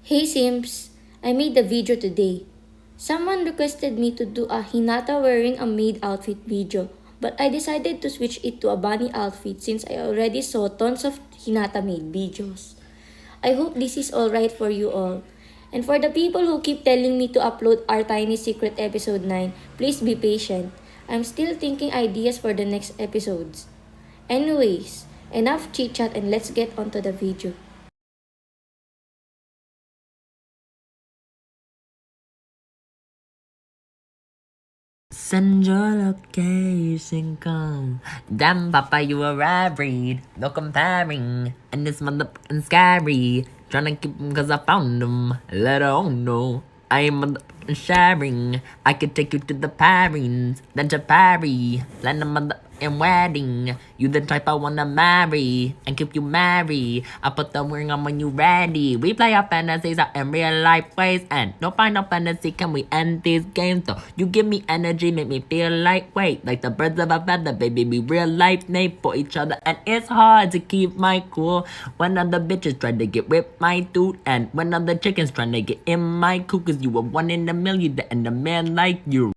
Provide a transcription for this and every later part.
Hey Sims, I made the video today. Someone requested me to do a Hinata wearing a maid outfit video, but I decided to switch it to a bunny outfit since I already saw tons of Hinata maid videos. I hope this is alright for you all. And for the people who keep telling me to upload our Tiny Secret episode 9, please be patient. I'm still thinking ideas for the next episodes. Anyways, enough chit chat and let's get onto the video. Send your location, come. Damn, Papa, you a read. No comparing. And this motherfucking scary. Tryna keep 'em 'cause I found 'em. Let her know. I am motherfucking sharing. I could take you to the parents. Then to party. Plan a motherfucking wedding. You the type I wanna marry. And keep you married. I put the ring on when you ready. We play our fantasies out in real life ways. And no final fantasy can we end these games though. You give me energy, make me feel lightweight. Like the birds of a feather, baby, we real life made for each other. And it's hard to keep my cool when other bitches try to get with my dude. And when other chickens trying to get in my coop. Cause you were one in a million and a man like you.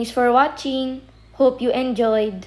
Thanks for watching. Hope you enjoyed.